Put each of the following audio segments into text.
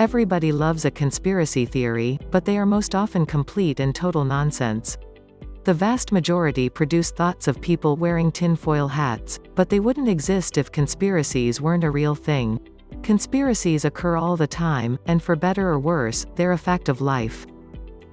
Everybody loves a conspiracy theory, but they are most often complete and total nonsense. The vast majority produce thoughts of people wearing tinfoil hats, but they wouldn't exist if conspiracies weren't a real thing. Conspiracies occur all the time, and for better or worse, they're a fact of life.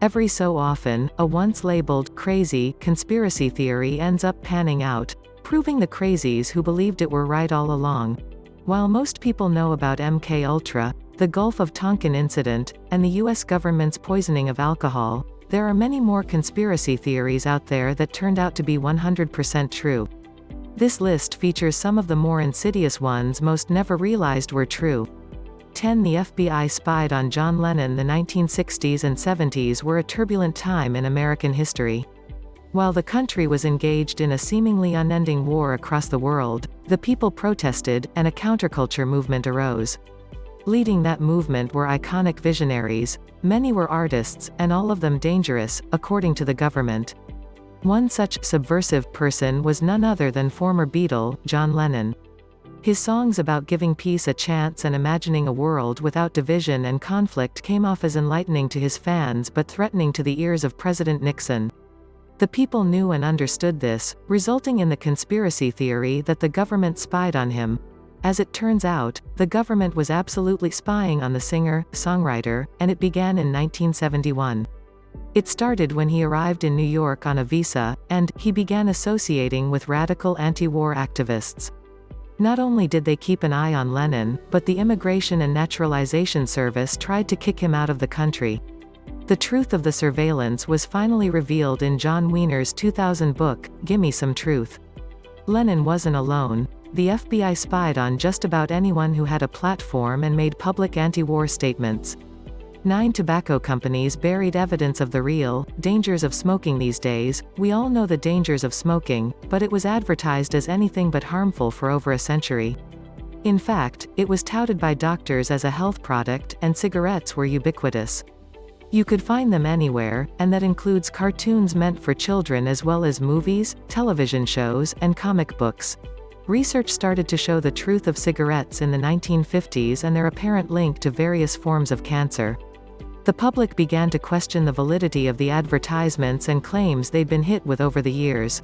Every so often, a once labeled crazy conspiracy theory ends up panning out, proving the crazies who believed it were right all along. While most people know about MKUltra, the Gulf of Tonkin incident, and the US government's poisoning of alcohol, there are many more conspiracy theories out there that turned out to be 100% true. This list features some of the more insidious ones most never realized were true. 10. The FBI spied on John Lennon. The 1960s and 70s were a turbulent time in American history. While the country was engaged in a seemingly unending war across the world, the people protested, and a counterculture movement arose. Leading that movement were iconic visionaries. Many were artists, and all of them dangerous, according to the government. One such subversive person was none other than former Beatle, John Lennon. His songs about giving peace a chance and imagining a world without division and conflict came off as enlightening to his fans but threatening to the ears of President Nixon. The people knew and understood this, resulting in the conspiracy theory that the government spied on him. As it turns out, the government was absolutely spying on the singer, songwriter, and it began in 1971. It started when he arrived in New York on a visa, and he began associating with radical anti-war activists. Not only did they keep an eye on Lennon, but the Immigration and Naturalization Service tried to kick him out of the country. The truth of the surveillance was finally revealed in John Wiener's 2000 book, Gimme Some Truth. Lennon wasn't alone. The FBI spied on just about anyone who had a platform and made public anti-war statements. 9 tobacco companies buried evidence of the real dangers of smoking these days. We all know the dangers of smoking, but it was advertised as anything but harmful for over a century. In fact, it was touted by doctors as a health product, and cigarettes were ubiquitous. You could find them anywhere, and that includes cartoons meant for children as well as movies, television shows, and comic books. Research started to show the truth of cigarettes in the 1950s and their apparent link to various forms of cancer. The public began to question the validity of the advertisements and claims they'd been hit with over the years.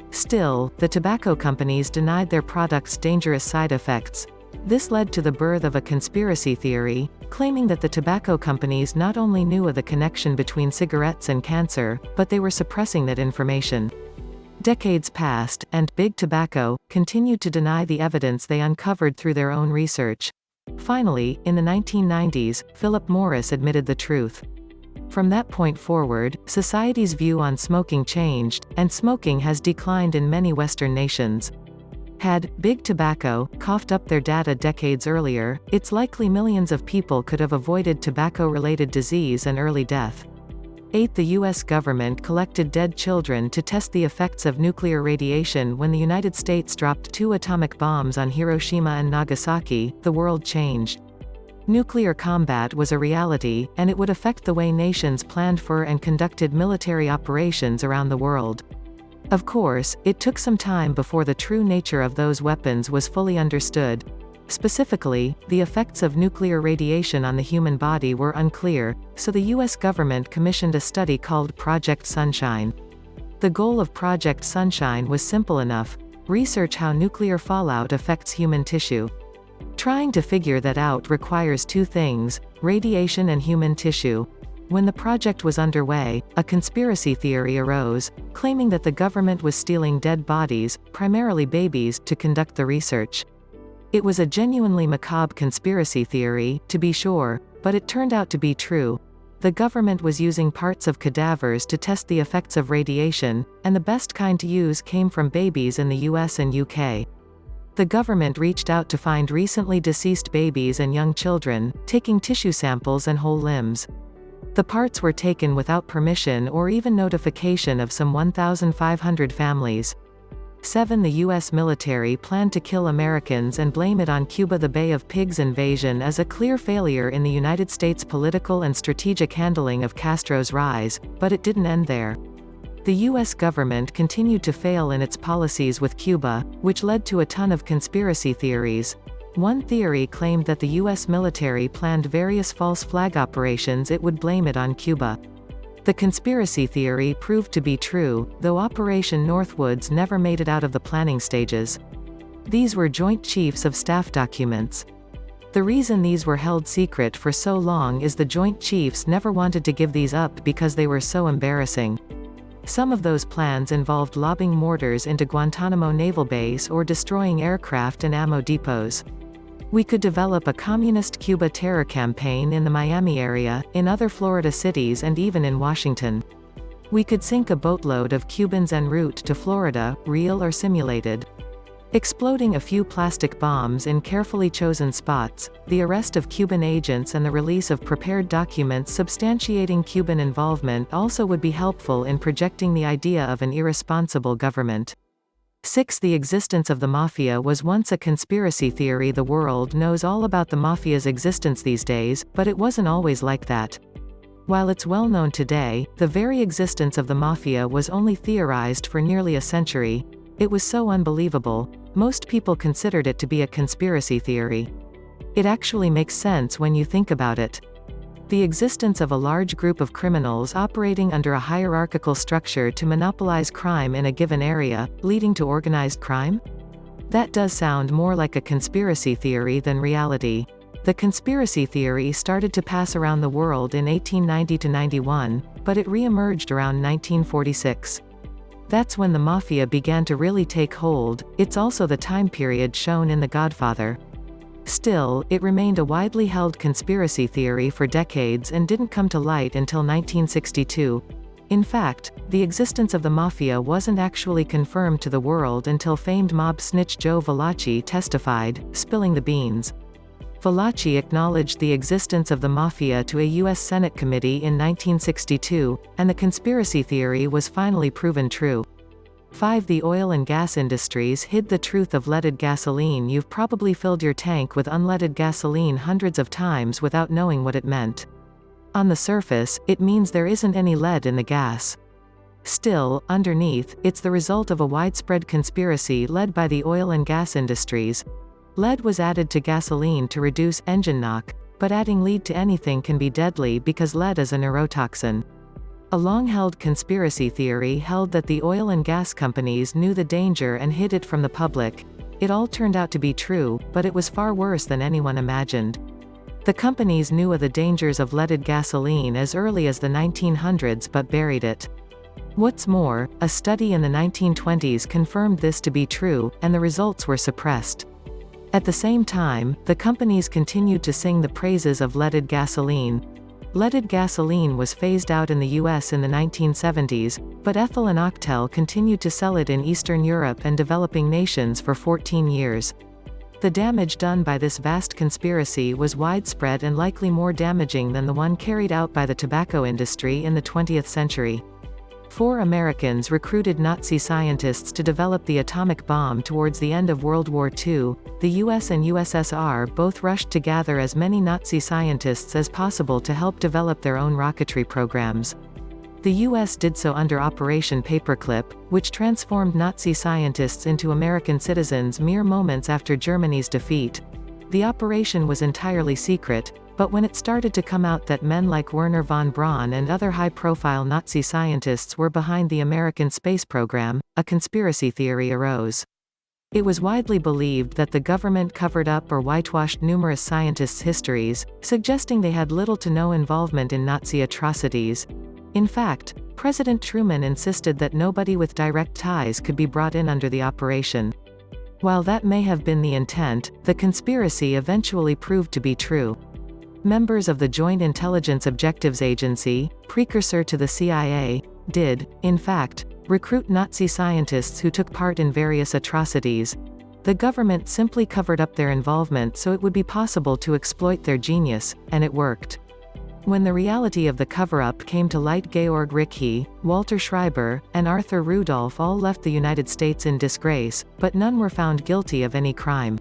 Still, the tobacco companies denied their products' dangerous side effects. This led to the birth of a conspiracy theory, claiming that the tobacco companies not only knew of the connection between cigarettes and cancer, but they were suppressing that information. Decades passed, and Big Tobacco continued to deny the evidence they uncovered through their own research. Finally, in the 1990s, Philip Morris admitted the truth. From that point forward, society's view on smoking changed, and smoking has declined in many Western nations. Had Big Tobacco coughed up their data decades earlier, it's likely millions of people could have avoided tobacco-related disease and early death. 8. The U.S. government collected dead children to test the effects of nuclear radiation. When the United States dropped 2 atomic bombs on Hiroshima and Nagasaki, the world changed. Nuclear combat was a reality, and it would affect the way nations planned for and conducted military operations around the world. Of course, it took some time before the true nature of those weapons was fully understood. Specifically, the effects of nuclear radiation on the human body were unclear, so the U.S. government commissioned a study called Project Sunshine. The goal of Project Sunshine was simple enough: research how nuclear fallout affects human tissue. Trying to figure that out requires 2 things: radiation and human tissue. When the project was underway, a conspiracy theory arose, claiming that the government was stealing dead bodies, primarily babies, to conduct the research. It was a genuinely macabre conspiracy theory, to be sure, but it turned out to be true. The government was using parts of cadavers to test the effects of radiation, and the best kind to use came from babies in the US and UK. The government reached out to find recently deceased babies and young children, taking tissue samples and whole limbs. The parts were taken without permission or even notification of some 1,500 families. 7. The U.S. military planned to kill Americans and blame it on Cuba. The Bay of Pigs invasion is a clear failure in the United States' political and strategic handling of Castro's rise, but it didn't end there. The U.S. government continued to fail in its policies with Cuba, which led to a ton of conspiracy theories. One theory claimed that the U.S. military planned various false flag operations. It would blame it on Cuba. The conspiracy theory proved to be true, though Operation Northwoods never made it out of the planning stages. These were Joint Chiefs of Staff documents. The reason these were held secret for so long is the Joint Chiefs never wanted to give these up because they were so embarrassing. Some of those plans involved lobbing mortars into Guantanamo Naval Base or destroying aircraft and ammo depots. We could develop a communist Cuba terror campaign in the Miami area, in other Florida cities, and even in Washington. We could sink a boatload of Cubans en route to Florida, real or simulated. Exploding a few plastic bombs in carefully chosen spots, the arrest of Cuban agents and the release of prepared documents substantiating Cuban involvement also would be helpful in projecting the idea of an irresponsible government. 6. The existence of the Mafia was once a conspiracy theory. The world knows all about the Mafia's existence these days, but it wasn't always like that. While it's well known today, the very existence of the Mafia was only theorized for nearly a century. It was so unbelievable, most people considered it to be a conspiracy theory. It actually makes sense when you think about it. The existence of a large group of criminals operating under a hierarchical structure to monopolize crime in a given area, leading to organized crime? That does sound more like a conspiracy theory than reality. The conspiracy theory started to pass around the world in 1890–91, but it re-emerged around 1946. That's when the Mafia began to really take hold. It's also the time period shown in The Godfather. Still, it remained a widely held conspiracy theory for decades and didn't come to light until 1962. In fact, the existence of the Mafia wasn't actually confirmed to the world until famed mob snitch Joe Valachi testified, spilling the beans. Valachi acknowledged the existence of the Mafia to a U.S. Senate committee in 1962, and the conspiracy theory was finally proven true. 5. The oil and gas industries hid the truth of leaded gasoline. You've probably filled your tank with unleaded gasoline hundreds of times without knowing what it meant. On the surface, it means there isn't any lead in the gas. Still, underneath, it's the result of a widespread conspiracy led by the oil and gas industries. Lead was added to gasoline to reduce engine knock, but adding lead to anything can be deadly because lead is a neurotoxin. A long-held conspiracy theory held that the oil and gas companies knew the danger and hid it from the public. It all turned out to be true, but it was far worse than anyone imagined. The companies knew of the dangers of leaded gasoline as early as the 1900s but buried it. What's more, a study in the 1920s confirmed this to be true, and the results were suppressed. At the same time, the companies continued to sing the praises of leaded gasoline. Leaded gasoline was phased out in the US in the 1970s, but ethyl and octel continued to sell it in Eastern Europe and developing nations for 14 years. The damage done by this vast conspiracy was widespread and likely more damaging than the one carried out by the tobacco industry in the 20th century. 4 Americans recruited Nazi scientists to develop the atomic bomb towards the end of World War II. The US and USSR both rushed to gather as many Nazi scientists as possible to help develop their own rocketry programs. The US did so under Operation Paperclip, which transformed Nazi scientists into American citizens mere moments after Germany's defeat. The operation was entirely secret, but when it started to come out that men like Wernher von Braun and other high-profile Nazi scientists were behind the American space program, a conspiracy theory arose. It was widely believed that the government covered up or whitewashed numerous scientists' histories, suggesting they had little to no involvement in Nazi atrocities. In fact, President Truman insisted that nobody with direct ties could be brought in under the operation. While that may have been the intent, the conspiracy eventually proved to be true. Members of the Joint Intelligence Objectives Agency, precursor to the CIA, did, in fact, recruit Nazi scientists who took part in various atrocities. The government simply covered up their involvement so it would be possible to exploit their genius, and it worked. When the reality of the cover-up came to light, Georg Ricke, Walter Schreiber, and Arthur Rudolph all left the United States in disgrace, but none were found guilty of any crime.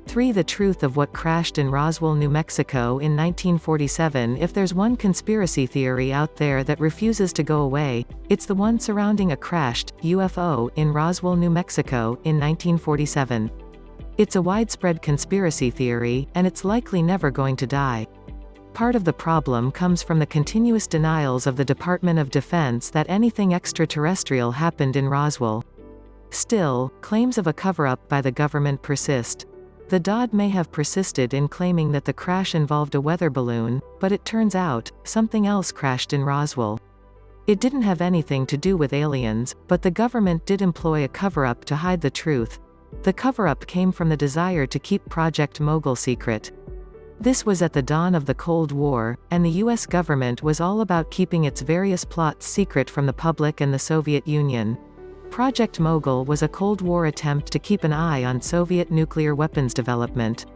3. The truth of what crashed in Roswell, New Mexico in 1947. If there's one conspiracy theory out there that refuses to go away, it's the one surrounding a crashed UFO in Roswell, New Mexico in 1947. It's a widespread conspiracy theory, and it's likely never going to die. Part of the problem comes from the continuous denials of the Department of Defense that anything extraterrestrial happened in Roswell. Still, claims of a cover-up by the government persist. The DoD may have persisted in claiming that the crash involved a weather balloon, but it turns out, something else crashed in Roswell. It didn't have anything to do with aliens, but the government did employ a cover-up to hide the truth. The cover-up came from the desire to keep Project Mogul secret. This was at the dawn of the Cold War, and the US government was all about keeping its various plots secret from the public and the Soviet Union. Project Mogul was a Cold War attempt to keep an eye on Soviet nuclear weapons development.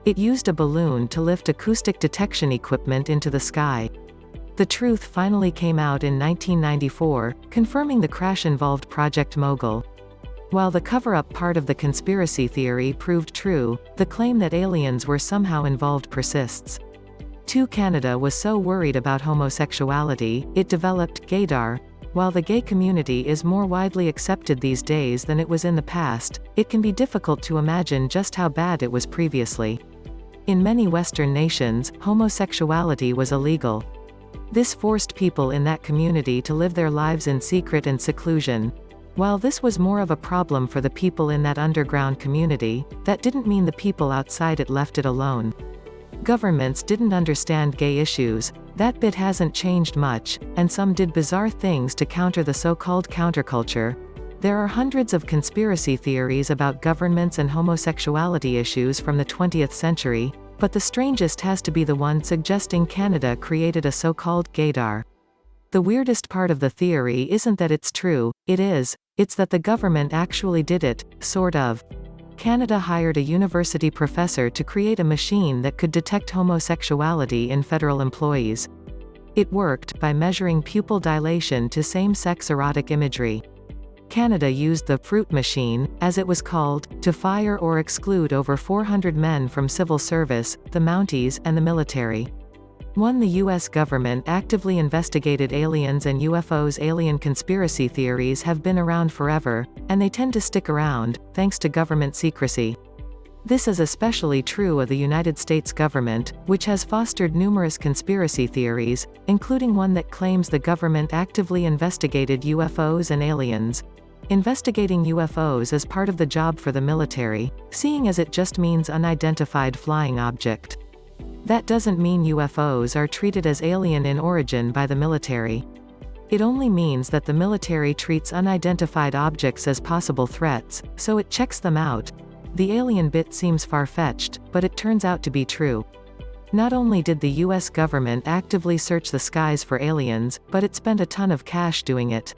It used a balloon to lift acoustic detection equipment into the sky. The truth finally came out in 1994, confirming the crash involved Project Mogul. While the cover-up part of the conspiracy theory proved true, the claim that aliens were somehow involved persists. Canada was so worried about homosexuality, it developed gaydar. While the gay community is more widely accepted these days than it was in the past, it can be difficult to imagine just how bad it was previously. In many Western nations, homosexuality was illegal. This forced people in that community to live their lives in secret and seclusion. While this was more of a problem for the people in that underground community, that didn't mean the people outside it left it alone. Governments didn't understand gay issues, that bit hasn't changed much, and some did bizarre things to counter the so-called counterculture. There are hundreds of conspiracy theories about governments and homosexuality issues from the 20th century, but the strangest has to be the one suggesting Canada created a so-called gaydar. The weirdest part of the theory isn't that it's true, it's that the government actually did it, sort of. Canada hired a university professor to create a machine that could detect homosexuality in federal employees. It worked by measuring pupil dilation to same-sex erotic imagery. Canada used the fruit machine, as it was called, to fire or exclude over 400 men from civil service, the Mounties, and the military. The U.S. government actively investigated aliens and UFOs. Alien conspiracy theories have been around forever, and they tend to stick around, thanks to government secrecy. This is especially true of the United States government, which has fostered numerous conspiracy theories, including one that claims the government actively investigated UFOs and aliens. Investigating UFOs is part of the job for the military, seeing as it just means unidentified flying object. That doesn't mean UFOs are treated as alien in origin by the military. It only means that the military treats unidentified objects as possible threats, so it checks them out. The alien bit seems far-fetched, but it turns out to be true. Not only did the US government actively search the skies for aliens, but it spent a ton of cash doing it.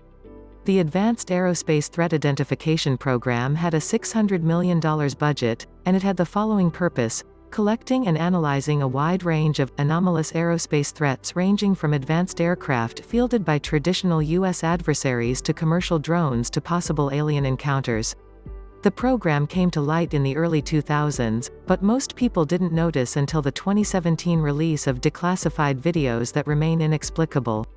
The Advanced Aerospace Threat Identification Program had a $600 million budget, and it had the following purpose: collecting and analyzing a wide range of anomalous aerospace threats ranging from advanced aircraft fielded by traditional U.S. adversaries to commercial drones to possible alien encounters. The program came to light in the early 2000s, but most people didn't notice until the 2017 release of declassified videos that remain inexplicable.